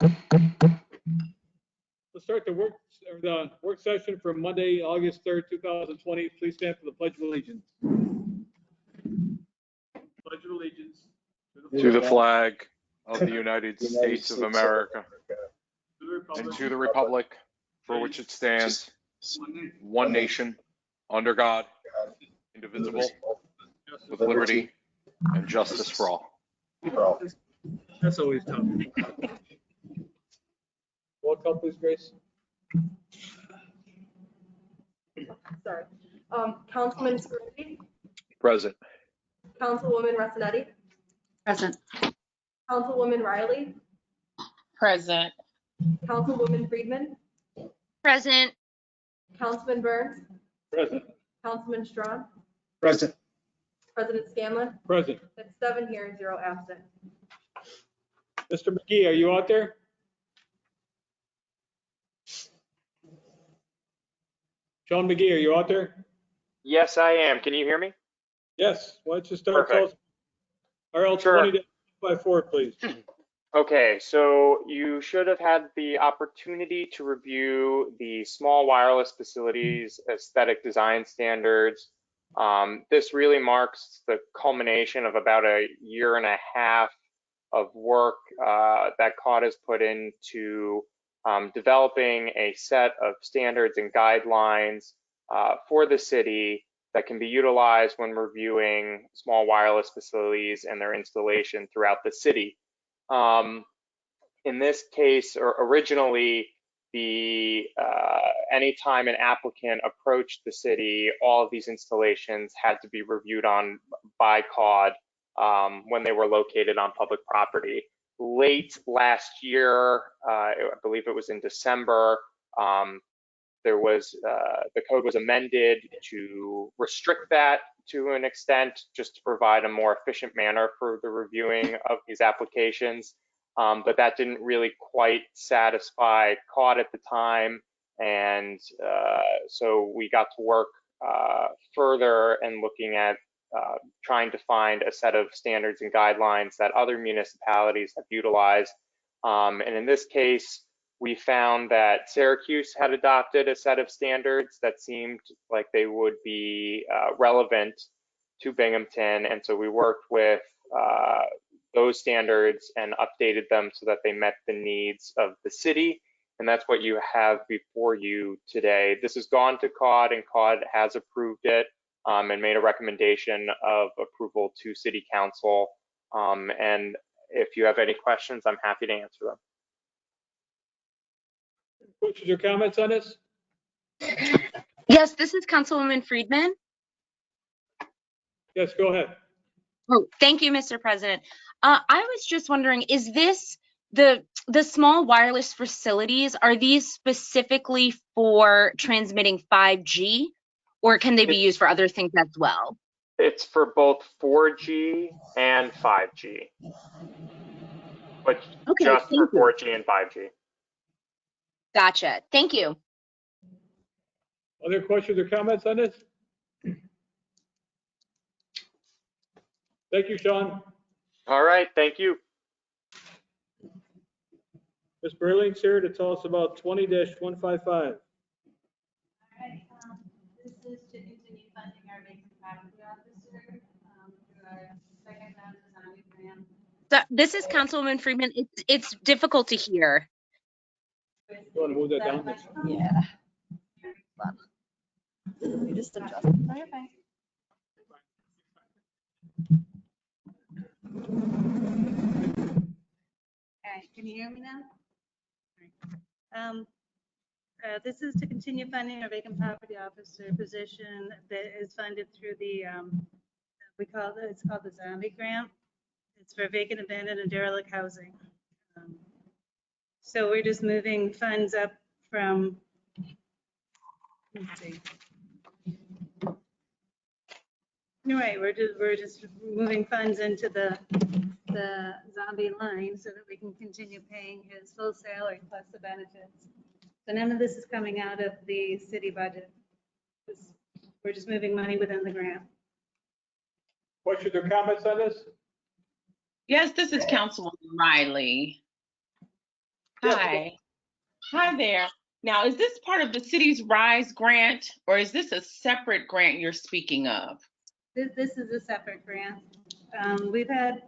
Let's start the work session for Monday, August 3rd, 2020. Please stand for the Pledge of Allegiance. Pledge of Allegiance to the flag of the United States of America and to the republic for which it stands, one nation, under God, indivisible, with liberty and justice for all. That's always tough. Roll call, please, Grace. Sorry. Councilman Scarpelli, Present. Councilwoman Rossanetti, Present. Councilwoman Riley, Present. Councilwoman Friedman, Present. Councilman Burns, Present. Councilman Strawn, Present. President Scanlon. Present. That's 7 here, 0 absent. Mr. McGee, are you out there? Sean McGee, are you out there? Yes, I am. Can you hear me? Yes. Why don't you start? Perfect. RL Sure. 20-54, please. Okay, so you should have had the opportunity to review the small wireless facilities aesthetic design standards. This really marks the culmination of about a year and a half of work that CAUD has put into developing a set of standards and guidelines for the city that can be utilized when reviewing small wireless facilities and their installation throughout the city. In this case, or originally, anytime an applicant approached the city, all of these installations had to be reviewed by CAUD when they were located on public property. Late last year, I believe it was in December, the code was amended to restrict that to an extent, just to provide a more efficient manner for the reviewing of these applications. But that didn't really quite satisfy CAUD at the time. And so we got to work further and looking at trying to find a set of standards and guidelines that other municipalities have utilized. And in this case, we found that Syracuse had adopted a set of standards that seemed like they would be relevant to Binghamton. And so we worked with those standards and updated them so that they met the needs of the city. And that's what you have before you today. This has gone to CAUD, and CAUD has approved it and made a recommendation of approval to City Council. And if you have any questions, I'm happy to answer them. Questions or comments on this? Yes, this is Councilwoman Friedman. Yes, go ahead. Oh, thank you, Mr. President. I was just wondering, is this the small wireless facilities, are these specifically for transmitting 5G, or can they be used for other things as well? It's for both 4G and 5G, but Okay, just for thank you. 4G and 5G. Gotcha. Thank you. Other questions or comments on this? Thank you, Sean. All right, thank you. Ms. Burling's here to tell us about 20-155. All right, this is to continue funding our vacant property officer through our second round of zombie grant. So, this is Councilwoman Friedman. It's difficult to hear. You want to move that down? Yeah. You just adjust. Okay. All right, can you hear me now? All right. This is to continue funding our vacant property officer position that is funded through the, it's called the zombie grant. It's for vacant, abandoned, and derelict housing. So we're just moving funds up from, let's see. You're right, we're just moving funds into the zombie line so that we can continue paying his full salary plus the benefits. So none of this is coming out of the city budget. We're just moving money within the grant. Questions or comments on this? Yes, this is Councilwoman Riley. Yes. Hi. Hi there. Now, is this part of the city's RISE grant, or is this a separate grant you're speaking of? This is a separate grant.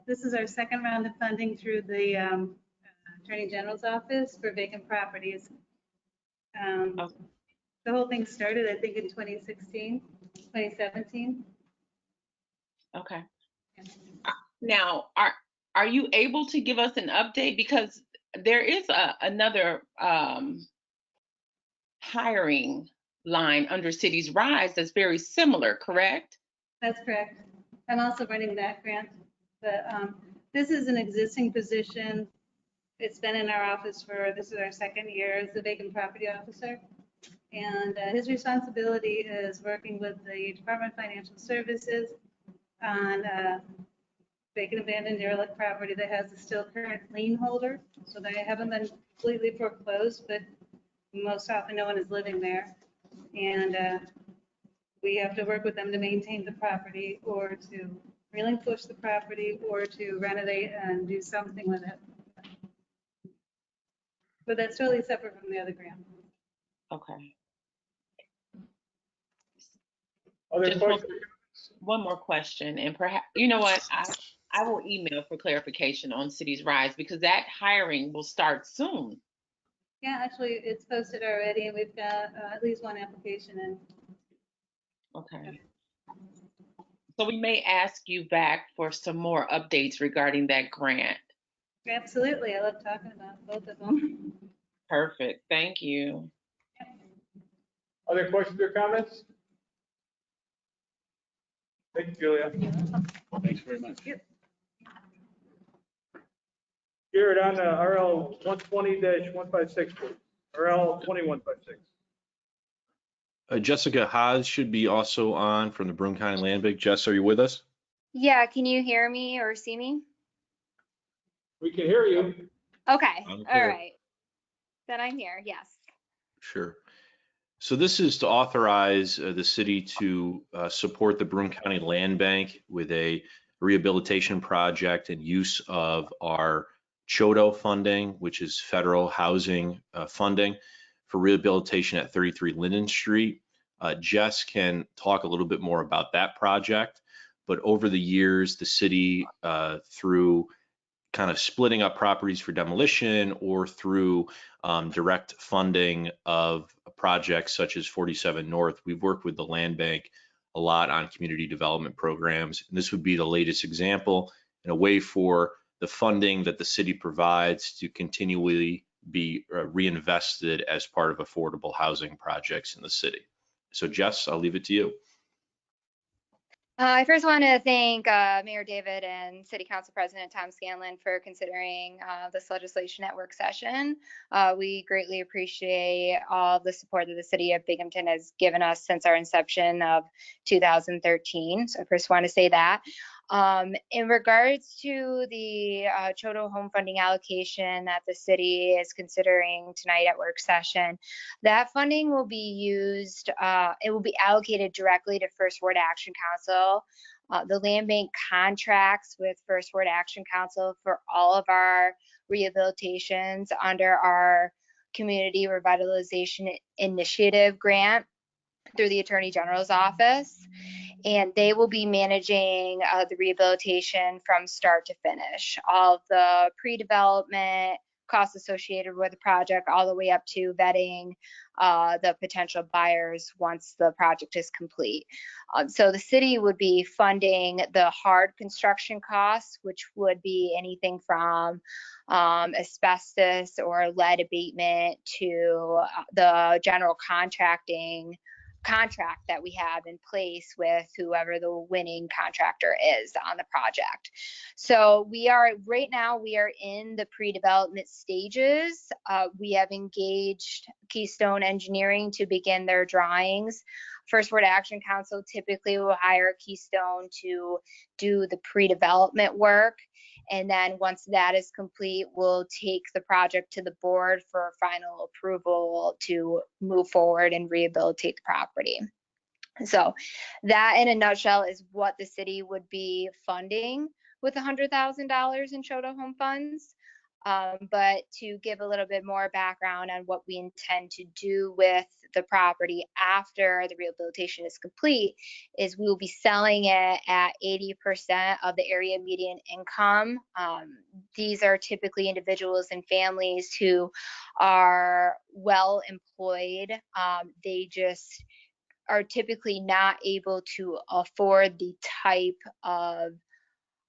This is our second round of funding through the Attorney General's office for vacant properties. Okay. The whole thing started, I think, in 2017. Okay. Now, are you able to give us an update? Because there is another hiring line under Cities Rise that's very similar, correct? That's correct. I'm also running that grant, but this is an existing position. It's been in our office this is our second year as the vacant property officer. And his responsibility is working with the Department of Financial Services on vacant abandoned derelict property that has a still current lien holder. So they haven't been completely foreclosed, but most often no one is living there. And we have to work with them to maintain the property or to relinquish the property or to renovate and do something with it. But that's totally separate from the other grant. Okay. Other Just questions? one more question, and perhaps, you know what, I will email for clarification on Cities Rise because that hiring will start soon. Yeah, actually, it's posted already, and we've got at least one application in. Okay. So we may ask you back for some more updates regarding that grant. Absolutely, I love talking about both of them. Perfect. Thank you. Other questions or comments? Thank you, Julia. Thanks very much. Garrett, on RL 120-156, RL 2156. Jessica Haas should be also on from the Broome County Land Bank. Jess, are you with us? Yeah, can you hear me or see me? We can hear you. Okay, I'm all here. right. Then I'm here, yes. Sure. So this is to authorize the city to support the Broome County Land Bank with a rehabilitation project and use of our CHODO funding, which is federal housing funding for rehabilitation at 33 Linden Street. Jess can talk a little bit more about that project, but over the years, the city, through kind of splitting up properties for demolition or through direct funding of projects such as 47 North, we've worked with the land bank a lot on community development programs. And this would be the latest example in a way for the funding that the city provides to continually be reinvested as part of affordable housing projects in the city. So Jess, I'll leave it to you. I first want to thank Mayor David and City Council President Tom Scanlon for considering this legislation at work session. We greatly appreciate all the support that the city of Binghamton has given us since our inception of 2013. So I first want to say that. In regards to the CHODO home funding allocation that the city is considering tonight at work session, that funding will be used, it will be allocated directly to First Ward Action Council. The land bank contracts with First Ward Action Council for all of our rehabilitations under our Community Revitalization Initiative grant through the Attorney General's office. And they will be managing the rehabilitation from start to finish. All of the pre-development costs associated with the project, all the way up to vetting the potential buyers once the project is complete. So the city would be funding the hard construction costs, which would be anything from asbestos or lead abatement to the general contract that we have in place with whoever the winning contractor is on the project. So right now we are in the pre-development stages. We have engaged Keystone Engineering to begin their drawings. First Ward Action Council typically will hire Keystone to do the pre-development work. And then once that is complete, we'll take the project to the board for final approval to move forward and rehabilitate the property. So that in a nutshell is what the city would be funding with $100,000 in CHODO home funds. But to give a little bit more background on what we intend to do with the property after the rehabilitation is complete is we will be selling it at 80% of the area median income. These are typically individuals and families who are well employed. They just are typically not able to afford the type of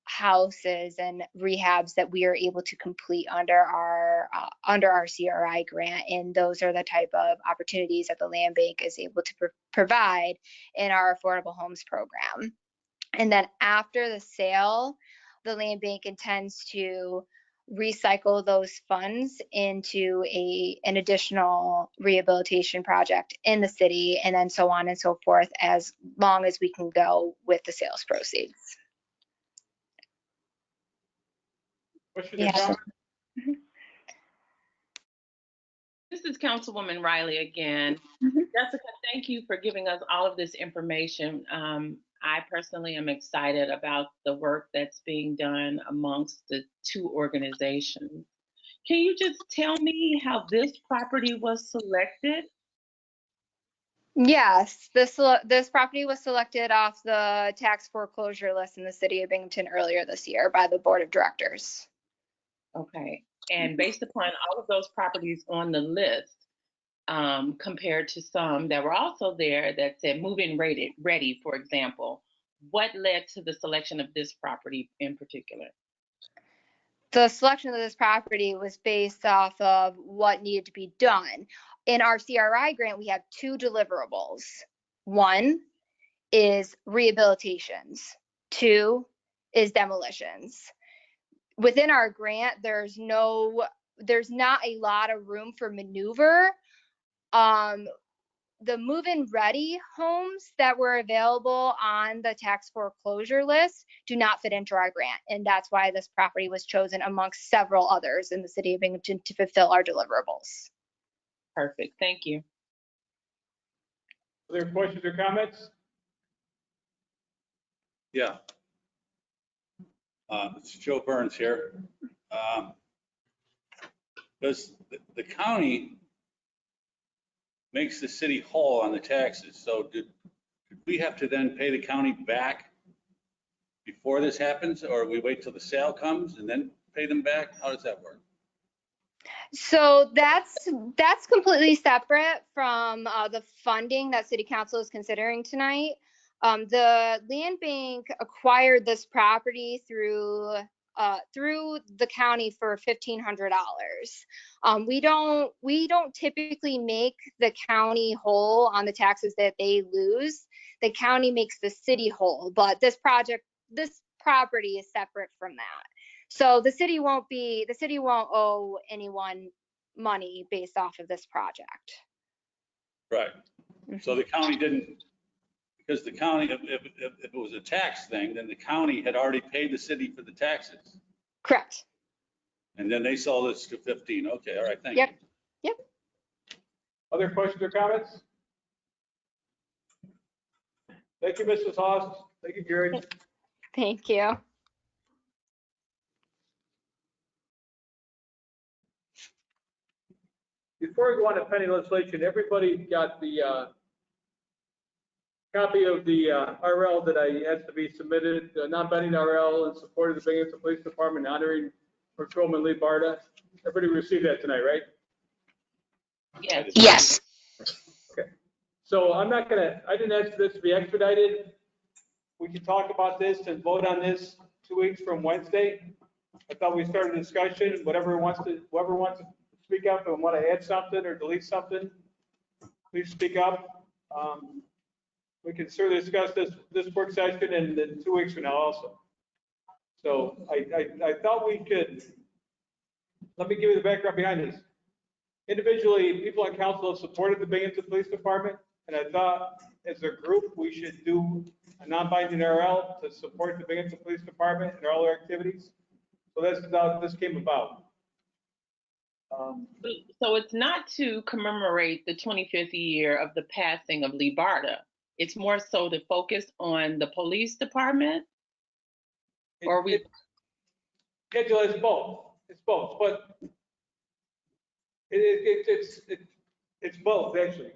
houses and rehabs that we are able to complete under our CRI grant, and those are the type of opportunities that the land bank is able to provide in our affordable homes program. And then after the sale, the land bank intends to recycle those funds into an additional rehabilitation project in the city, and then so on and so forth, as long as we can go with the sales proceeds. Questions or Yeah. comments? This is Councilwoman Riley again. Jessica, thank you for giving us all of this information. I personally am excited about the work that's being done amongst the two organizations. Can you just tell me how this property was selected? Yes, this property was selected off the tax foreclosure list in the city of Binghamton earlier this year by the board of directors. Okay, and based upon all of those properties on the list, compared to some that were also there that said move-in ready, for example, what led to the selection of this property in particular? The selection of this property was based off of what needed to be done. In our CRI grant, we have two deliverables. One is rehabilitations. Two is demolitions. Within our grant, there's not a lot of room for maneuver. The move-in ready homes that were available on the tax foreclosure list do not fit into our grant, and that's why this property was chosen amongst several others in the city of Binghamton to fulfill our deliverables. Perfect, thank you. Other questions or comments? Yeah. It's Joe Burns here. Does the county makes the city whole on the taxes? So did we have to then pay the county back before this happens, or we wait till the sale comes and then pay them back? How does that work? So that's completely separate from the funding that City Council is considering tonight. The land bank acquired this property through the county for $1,500. We don't typically make the county whole on the taxes that they lose. The county makes the city whole, but this property is separate from that. So the city won't owe anyone money based off of this project. Right. So the county didn't, because the county, if it was a tax thing, then the county had already paid the city for the taxes. Correct. And then they sold this to 15. Okay, all right, thank you. Yep. Other questions or comments? Thank you, Mrs. Haas. Thank you, Gary. Thank you. Before we go on to pending legislation, everybody got the copy of the RL that I asked to be submitted, non-binding RL in support of the Binghamton Police Department honoring Patrolman Lee Barta. Everybody received that tonight, right? Yes. Okay. So I didn't ask for this to be expedited. We can talk about this and vote on this 2 weeks from Wednesday. I thought we started a discussion, whoever wants to speak up and want to add something or delete something, please speak up. We can certainly discuss this work session and then 2 weeks from now also. So I thought we could, let me give you the background behind this. Individually, people on council have supported the Binghamton Police Department, and I thought as a group, we should do a non-binding RL to support the Binghamton Police Department and all their activities. So that's how this came about. So it's not to commemorate the 25th year of the passing of Lee Barta. It's more so to focus on the police department? Or we? Schedule is both. It's both, but it's both, actually.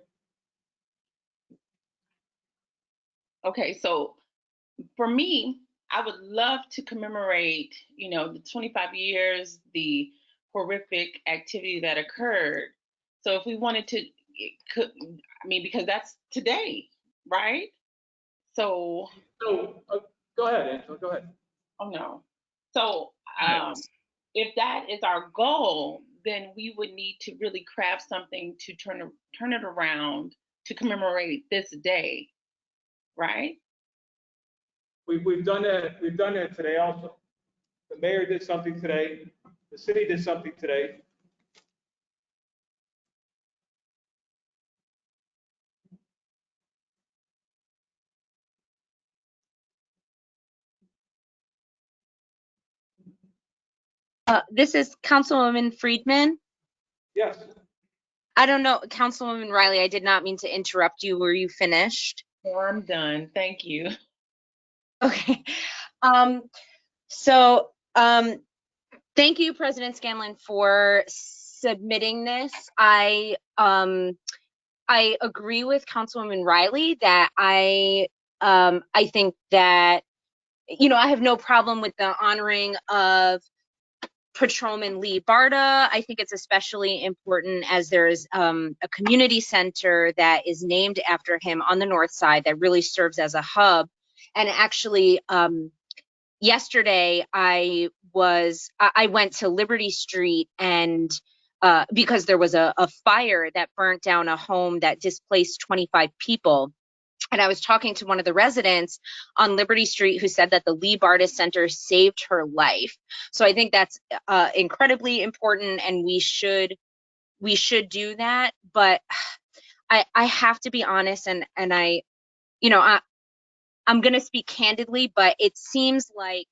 Okay, so for me, I would love to commemorate, the 25 years, the horrific activity that occurred. So if we wanted to, it could, because that's today, right? So, So, go ahead, Angela, go ahead. oh no. So, if that is our goal, then we would need to really craft something to turn it around to commemorate this day, right? We've done that today also. The mayor did something today, the city did something today. This is Councilwoman Friedman. Yes, I don't know, Councilwoman Riley, I did not mean to interrupt you. Were you finished? Oh, I'm done. Thank you. Okay. So thank you, President Scanlon, for submitting this. I agree with Councilwoman Riley that I think that, I have no problem with the honoring of Patrolman Lee Barta. I think it's especially important as there is a community center that is named after him on the north side that really serves as a hub. And actually, yesterday I went to Liberty Street and because there was a fire that burnt down a home that displaced 25 people. And I was talking to one of the residents on Liberty Street who said that the Lee Barta Center saved her life. So I think that's incredibly important, and we should do that. But I have to be honest, and I'm going to speak candidly, but it seems like,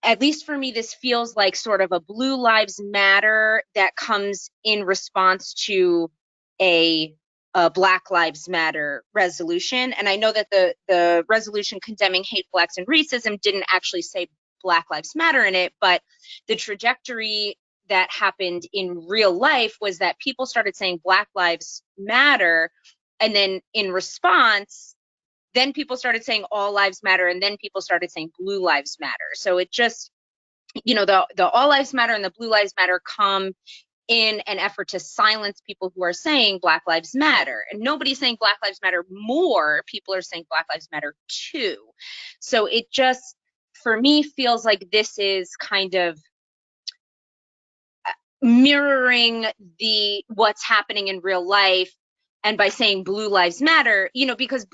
at least for me, this feels like sort of a Blue Lives Matter that comes in response to a Black Lives Matter resolution. And I know that the resolution condemning hateful acts and racism didn't actually say Black Lives Matter in it, but the trajectory that happened in real life was that people started saying Black Lives Matter, and then in response, then people started saying all lives matter, and then people started saying blue lives matter. So it just, the all lives matter and the blue lives matter come in an effort to silence people who are saying Black Lives Matter. And nobody's saying Black Lives Matter more, people are saying Black Lives Matter too. So it just, for me, feels like this is kind of mirroring what's happening in real life. And by saying blue lives matter, because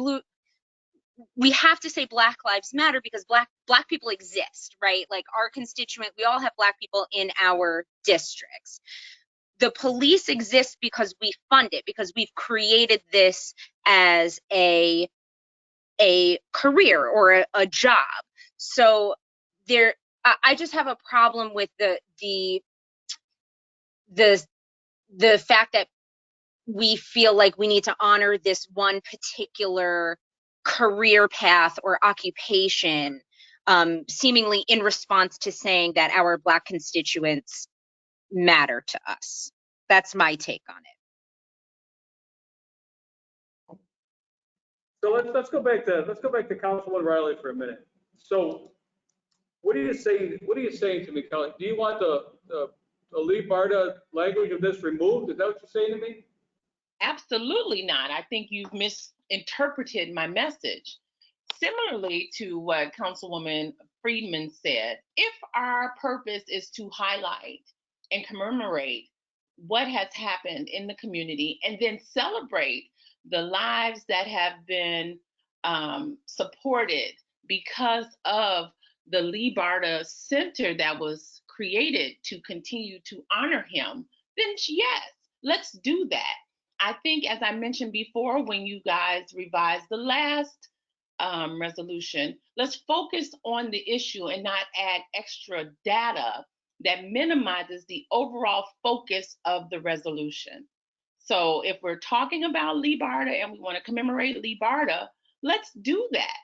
we have to say Black Lives Matter because black people exist, right? Like our constituent, we all have Black people in our districts. The police exist because we fund it, because we've created this as a career or a job. So I just have a problem with the fact that we feel like we need to honor this one particular career path or occupation, seemingly in response to saying that our Black constituents matter to us. That's my take on it. so let's go back to Councilwoman Riley for a minute. So what are you saying to me, Kelly? Do you want the Lee Barta language of this removed? Is that what you're saying to me? Absolutely not. I think you've misinterpreted my message. Similarly to what Councilwoman Friedman said, if our purpose is to highlight and commemorate what has happened in the community and then celebrate the lives that have been supported because of the Lee Barta Center that was created to continue to honor him, then yes, let's do that. I think, as I mentioned before, when you guys revised the last resolution, let's focus on the issue and not add extra data that minimizes the overall focus of the resolution. So if we're talking about Lee Barta and we want to commemorate Lee Barta, let's do that.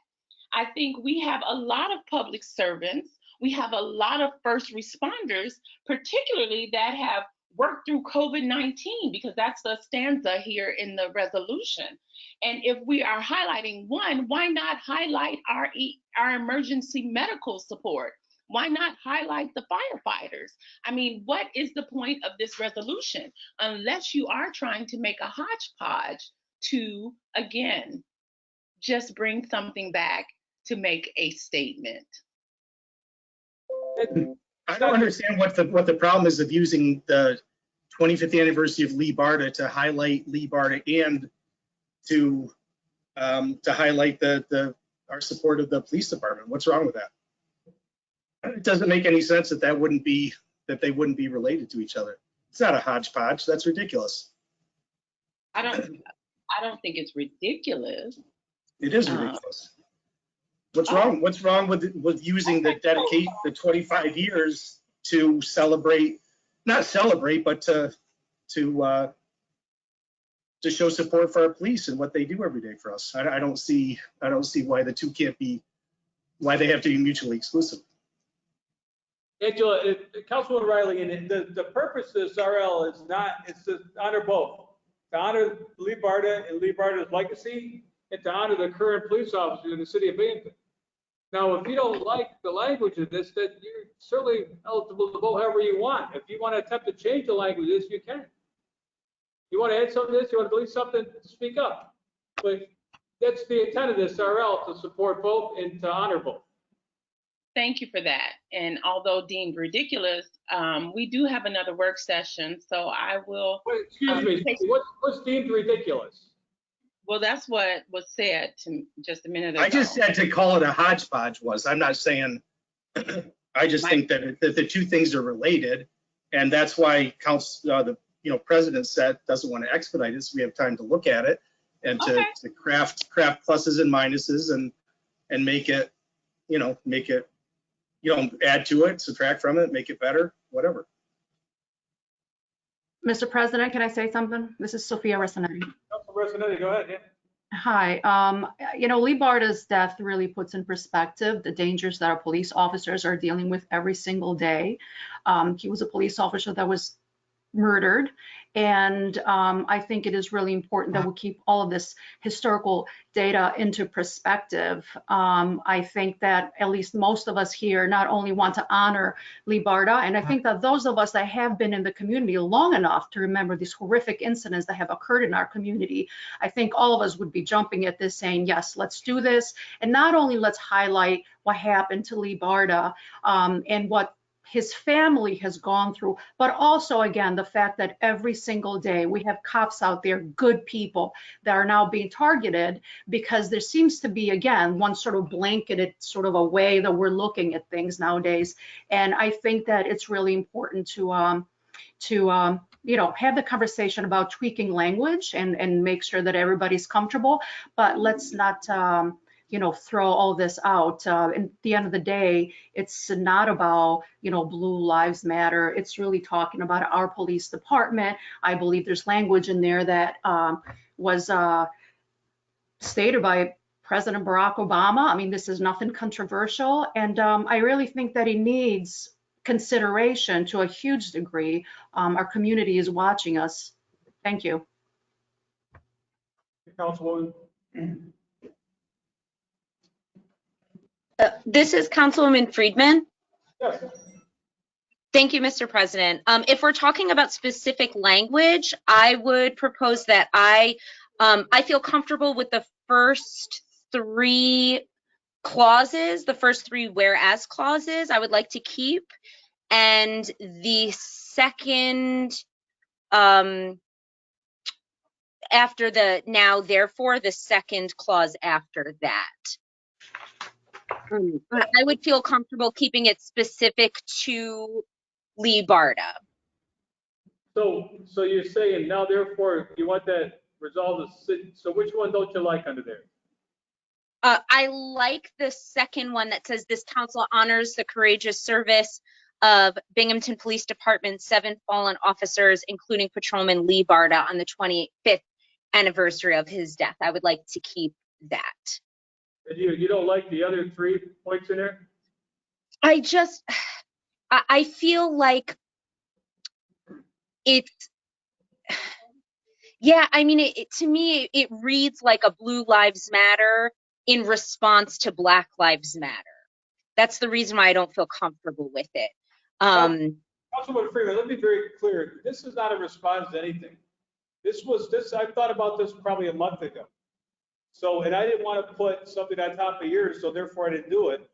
I think we have a lot of public servants. We have a lot of first responders, particularly that have worked through COVID-19, because that's the stanza here in the resolution. And if we are highlighting one, why not highlight our emergency medical support? Why not highlight the firefighters? I mean, what is the point of this resolution? Unless you are trying to make a hodgepodge to, again, just bring something back to make a statement. I don't understand what the problem is of using the 25th anniversary of Lee Barta to highlight Lee Barta and to highlight our support of the police department. What's wrong with that? It doesn't make any sense that they wouldn't be related to each other. It's not a hodgepodge. That's ridiculous. I don't think it's ridiculous. It is ridiculous. What's wrong? What's wrong with using the dedication, the 25 years to celebrate, not celebrate, but to show support for our police and what they do every day for us. I don't see why the two can't be, why they have to be mutually exclusive. Angela, Councilwoman Riley, and the purpose of this RL is not, it's to honor both. To honor Lee Barta and Lee Barta's legacy, and to honor the current police officers in the city of Binghamton. Now, if you don't like the language of this, then you're certainly eligible to vote however you want. If you want to attempt to change the language of this, you can. You want to add something to this, you want to delete something, speak up. But that's the intent of this RL, to support both and to honor both. Thank you for that. And although deemed ridiculous, we do have another work session, so I will. Wait, excuse me, what's deemed ridiculous? Well, that's what was said to just a minute ago. I just said to call it a hodgepodge was. I'm not saying. I just think that the two things are related, and that's why the president said doesn't want to expedite it, so we have time to look at it and to craft pluses and minuses and make it, add to it, subtract from it, make it better, whatever. Mr. President, can I say something? This is Sophia Ressanetti. Ressanetti, go ahead. Yeah. Hi. Lee Barta's death really puts in perspective the dangers that our police officers are dealing with every single day. He was a police officer that was murdered. And I think it is really important that we keep all of this historical data into perspective. I think that at least most of us here not only want to honor Lee Barta, and I think that those of us that have been in the community long enough to remember these horrific incidents that have occurred in our community, I think all of us would be jumping at this saying, yes, let's do this. And not only let's highlight what happened to Lee Barta and what his family has gone through, but also, again, the fact that every single day we have cops out there, good people, that are now being targeted because there seems to be, again, one sort of blanketed sort of a way that we're looking at things nowadays. And I think that it's really important to have the conversation about tweaking language and make sure that everybody's comfortable, but let's not throw all this out. At the end of the day, it's not about, Blue Lives Matter. It's really talking about our police department. I believe there's language in there that was stated by President Barack Obama. I mean, this is nothing controversial. And I really think that it needs consideration to a huge degree. Our community is watching us. Thank you. Councilwoman. This is Councilwoman Friedman. Yes. Thank you, Mr. President. If we're talking about specific language, I would propose that I feel comfortable with the first three clauses, the first three whereas clauses I would like to keep, and the second after the now therefore, the second clause after that. I would feel comfortable keeping it specific to Lee Barta. So you're saying now, therefore, you want that resolved. So which one don't you like under there? I like the second one that says this council honors the courageous service of Binghamton Police Department's 7 fallen officers, including Patrolman Lee Barta, on the 25th anniversary of his death. I would like to keep that. And you don't like the other 3 points in there? I feel like it's, yeah, I mean, to me, it reads like a Blue Lives Matter in response to Black Lives Matter. That's the reason why I don't feel comfortable with it. Councilwoman Freeman, let me be very clear. This is not a response to anything. I thought about this probably a month ago. So, and I didn't want to put something on top of yours, so therefore I didn't do it.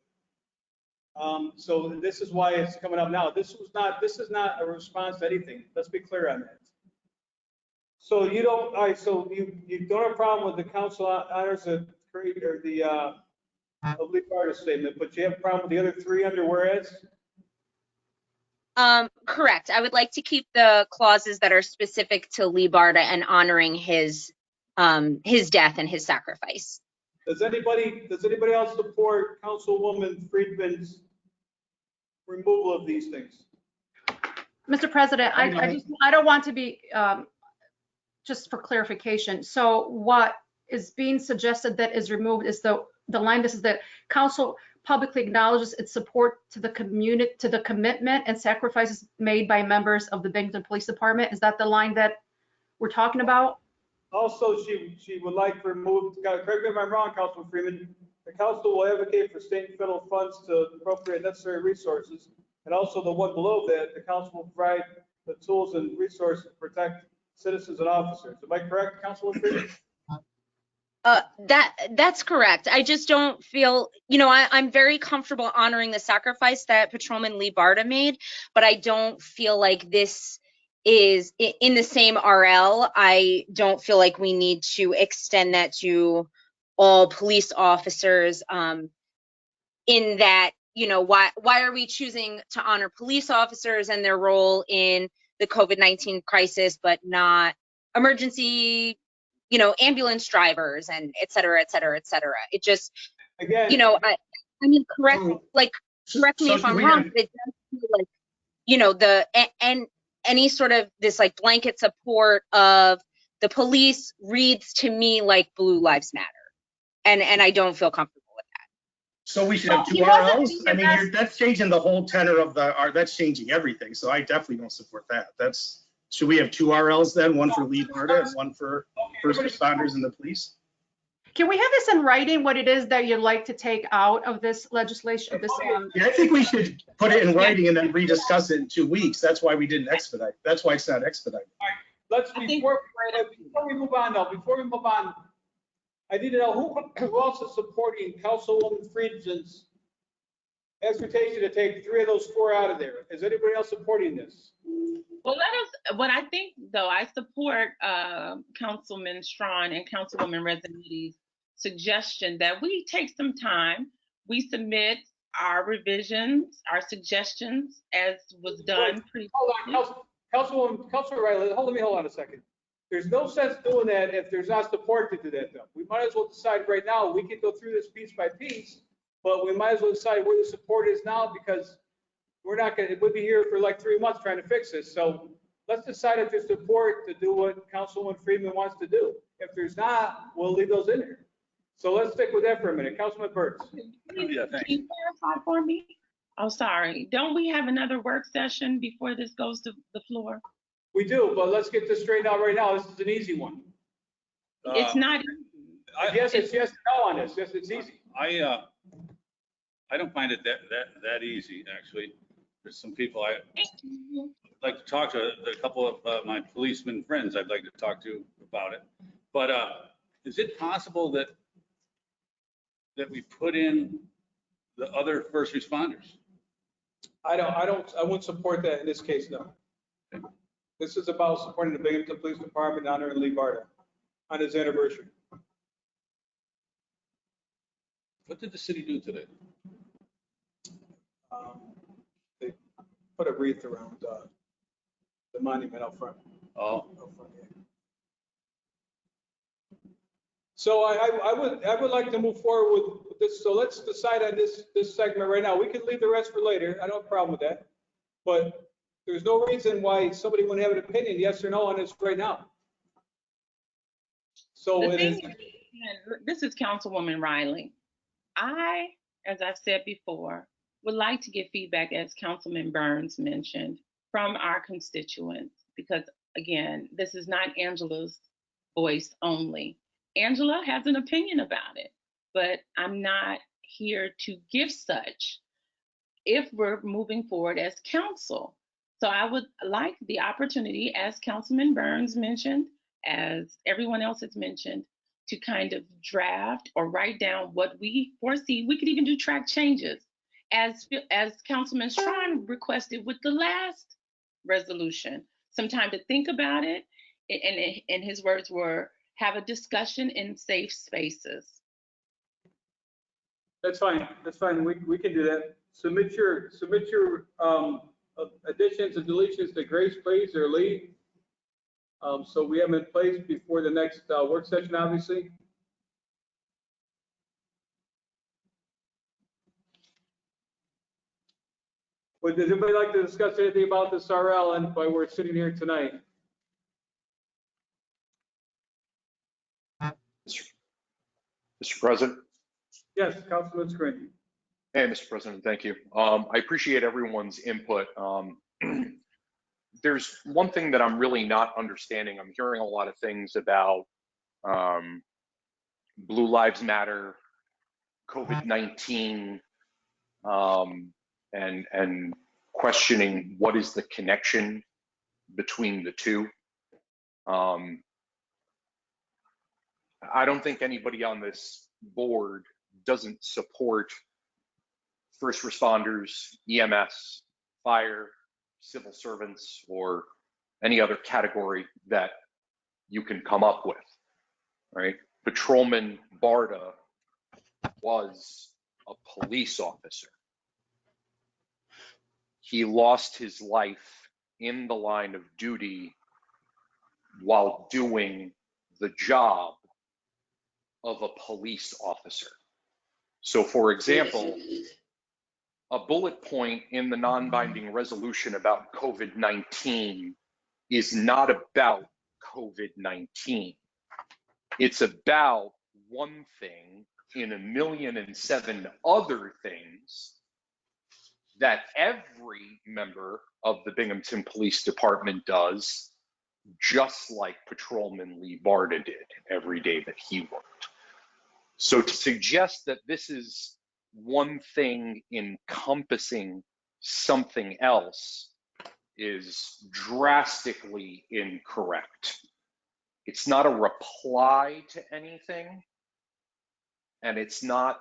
So this is why it's coming up now. This is not a response to anything. Let's be clear on that. So you don't, all right, so you don't have a problem with the council honors the oblique artist statement, but you have a problem with the other three under whereas? Correct. I would like to keep the clauses that are specific to Lee Barta and honoring his death and his sacrifice. Does anybody else support Councilwoman Friedman's removal of these things? Mr. President, I don't want to be, just for clarification. So what is being suggested that is removed is the line, this is that council publicly acknowledges its support to the community, to the commitment and sacrifices made by members of the Binghamton Police Department. Is that the line that we're talking about? Also, she would like to remove, correct me if I'm wrong, Councilman Freeman, the council will advocate for state and federal funds to appropriate necessary resources. And also the one below that, the council will provide the tools and resources to protect citizens and officers. Am I correct, Councilman Freeman? That's correct. I just don't feel, I'm very comfortable honoring the sacrifice that Patrolman Lee Barta made, but I don't feel like this is in the same RL. I don't feel like we need to extend that to all police officers, in that, why are we choosing to honor police officers and their role in the COVID-19 crisis, but not emergency, ambulance drivers and et cetera, et cetera, et cetera. It just, again, I mean, correct me if I'm wrong, but it does feel like, and any sort of this like blanket support of the police reads to me like Blue Lives Matter. And I don't feel comfortable with that. So we should have two RLs? I mean, that's changing the whole tenor of that's changing everything. So I definitely don't support that. Should we have two RLs then? One for Lee Barta and one for first responders and the police? Can we have this in writing, what it is that you'd like to take out of this legislation? Yeah, I think we should put it in writing and then rediscuss it in 2 weeks. That's why we didn't expedite. That's why it's not expedited. All right, before we move on, I need to know who else is supporting Councilwoman Friedman's exhortation to take 3 of those 4 out of there. Is anybody else supporting this? Well, what I think though, I support Councilman Strawn and Councilwoman Resinetti's suggestion that we take some time, we submit our revisions, our suggestions as was done previously. Hold on, Councilman Riley, hold on a second. There's no sense doing that if there's not support to do that though. We might as well decide right now, we can go through this piece by piece, but we might as well decide where the support is now because we'll be here for like 3 months trying to fix this. So let's decide if there's support to do what Councilwoman Freeman wants to do. If there's not, we'll leave those in there. So let's stick with that for a minute. Councilman Burns. Yeah, thanks. Can you clarify for me? Oh, sorry. Don't we have another work session before this goes to the floor? We do, but let's get this straightened out right now. This is an easy one. It's not. Yes, it's yes and no on this. Yes, it's easy. I don't find it that easy, actually. There's some people I'd like to talk to, a couple of my policeman friends I'd like to talk to about it. But is it possible that we put in the other first responders? I wouldn't support that in this case, no. This is about supporting the Binghamton Police Department, honoring Lee Barta on his anniversary. What did the city do today? They put a wreath around the monument out front. Oh. Out front, yeah. So I would like to move forward with this. So let's decide on this segment right now. We can leave the rest for later. I don't have a problem with that. But there's no reason why somebody wouldn't have an opinion, yes or no, on this right now. So this is Councilwoman Riley. As I've said before, would like to get feedback, as Councilman Burns mentioned, from our constituents, because again, this is not Angela's voice only. Angela has an opinion about it, but I'm not here to give such if we're moving forward as council. So I would like the opportunity, as Councilman Burns mentioned, as everyone else has mentioned, to kind of draft or write down what we foresee. We could even do track changes, as Councilman Strawn requested with the last resolution. Some time to think about it, and his words were, have a discussion in safe spaces. That's fine. That's fine. We can do that. Submit your additions and deletions to Grace, please, or Lee. So we have them in place before the next work session, obviously. But does anybody like to discuss anything about this RL and why we're sitting here tonight? Mr. President. Yes, Councilman Screen. Hey, Mr. President, thank you. I appreciate everyone's input. There's one thing that I'm really not understanding. I'm hearing a lot of things about Blue Lives Matter, COVID-19, and questioning what is the connection between the two. I don't think anybody on this board doesn't support first responders, EMS, fire, civil servants, or any other category that you can come up with, right? Patrolman Barta was a police officer. He lost his life in the line of duty while doing the job of a police officer. So for example, a bullet point in the non-binding resolution about COVID-19 is not about COVID-19. It's about one thing in 1,000,007 other things that every member of the Binghamton Police Department does, just like Patrolman Lee Barta did every day that he worked. So to suggest that this is one thing encompassing something else is drastically incorrect. It's not a reply to anything, and it's not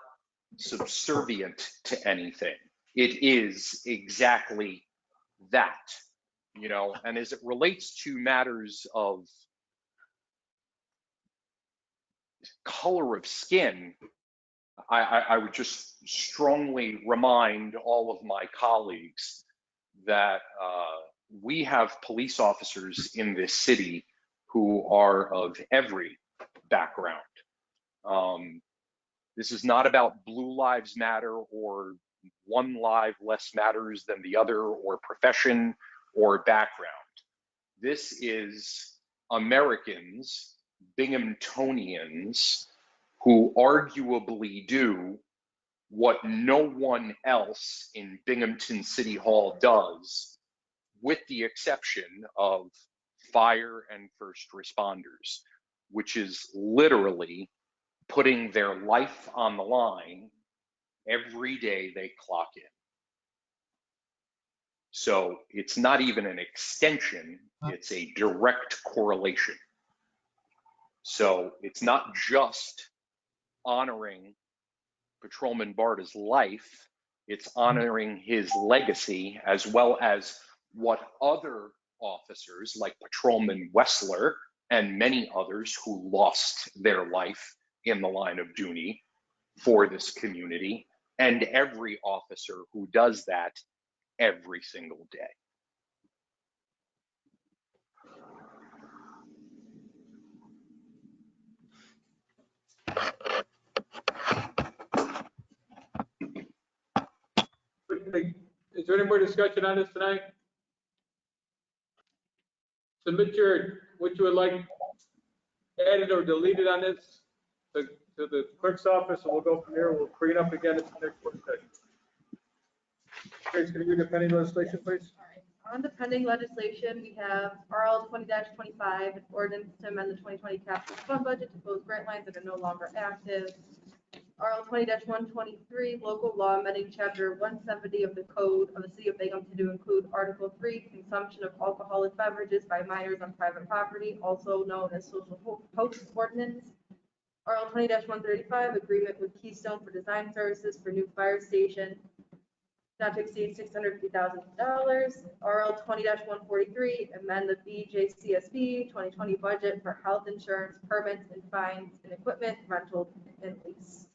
subservient to anything. It is exactly that, you know, and as it relates to matters of color of skin, I would just strongly remind all of my colleagues that we have police officers in this city who are of every background. This is not about Blue Lives Matter or one life less matters than the other or profession or background. This is Americans, Binghamtonians, who arguably do what no one else in Binghamton City Hall does, with the exception of fire and first responders, which is literally putting their life on the line every day they clock in. So it's not even an extension, it's a direct correlation. So it's not just honoring Patrolman Barta's life, it's honoring his legacy, as well as what other officers like Patrolman Wessler and many others who lost their life in the line of duty for this community, and every officer who does that every single day. Is there any more discussion on this tonight? Submit what you would like added or deleted on this to the clerk's office, and we'll go from there. We'll bring it up again at the next work session. Grace, can you read the pending legislation, please? All right. On the pending legislation, we have RL 20-25, an ordinance to amend the 2020 capital fund budget to close grant lines that are no longer active. RL 20-123, local law amending chapter 170 of the code of the city of Binghamton to include Article 3, consumption of alcoholic beverages by minors on private property, also known as social host ordinance. RL 20-135, agreement with Keystone for design services for new fire station, not to exceed $650,000. RL 20-143, amend the BJCSB 2020 budget for health insurance, permits and fines and equipment rental and lease.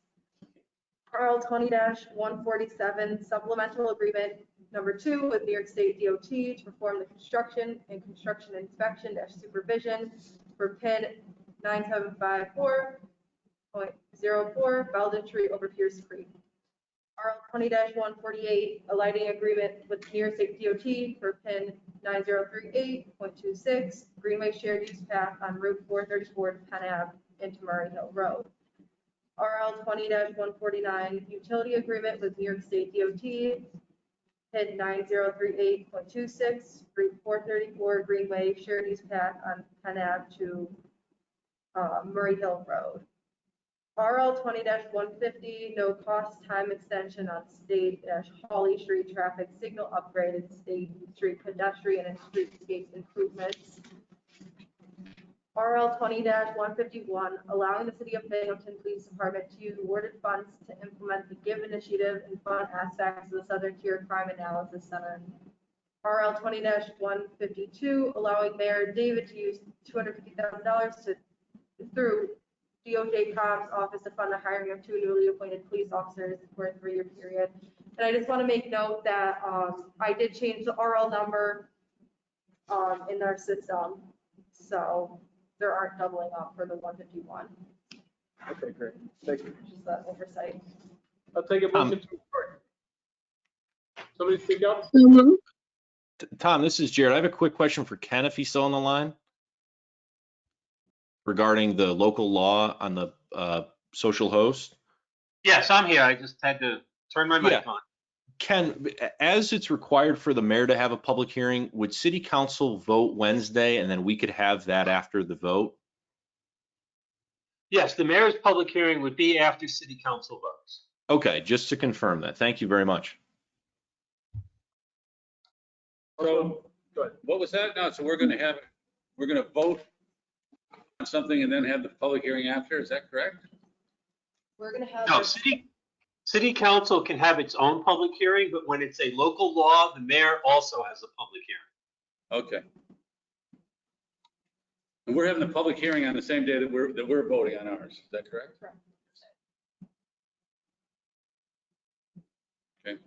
RL 20-147, supplemental agreement number 2 with New York State DOT to perform the construction and construction inspection supervision for PIN 9754.04 Belden Street over Pierce Creek. RL 20-148, a lighting agreement with New York State DOT for PIN 9038.26 Greenway Shared Use Path on Route 434 to Penn Ave into Murray Hill Road. RL 20-149, utility agreement with New York State DOT, PIN 9038.26 Route 434 Greenway Shared Use Path on Penn Ave to Murray Hill Road. RL 20-150, no cost time extension on State-Hawley Street traffic signal upgraded State Street pedestrian and streetscape improvements. RL 20-151, allowing the City of Binghamton Police Department to use awarded funds to implement the GIVE initiative and fund aspects of the Southern Tier Crime Analysis Center. RL 20-152, allowing Mayor David to use $250,000 through DOJ Comm's office to fund the hiring of 2 newly appointed police officers for a 3-year period. And I just want to make note that I did change the RL number in our system, so there aren't doubling up for the 151. Okay, great. Thank you. Just that oversight. I'll take a motion to adjourn. Somebody speak up? Tom, this is Jared. I have a quick question for Ken if he's still on the line regarding the local law on the social host. Yes, I'm here. I just had to turn my mic on. Ken, as it's required for the mayor to have a public hearing, would city council vote Wednesday and then we could have that after the vote? Yes, the mayor's public hearing would be after city council votes. Okay, just to confirm that. Thank you very much. So, what was that now? So we're going to vote on something and then have the public hearing after, is that correct? We're going to have. No, city council can have its own public hearing, but when it's a local law, the mayor also has a public hearing. Okay. And we're having a public hearing on the same day that we're voting on ours, is that correct? Correct. Okay.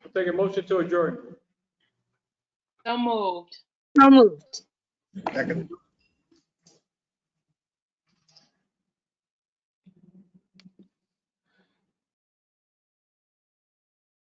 I'll take a motion to adjourn. So moved. Second.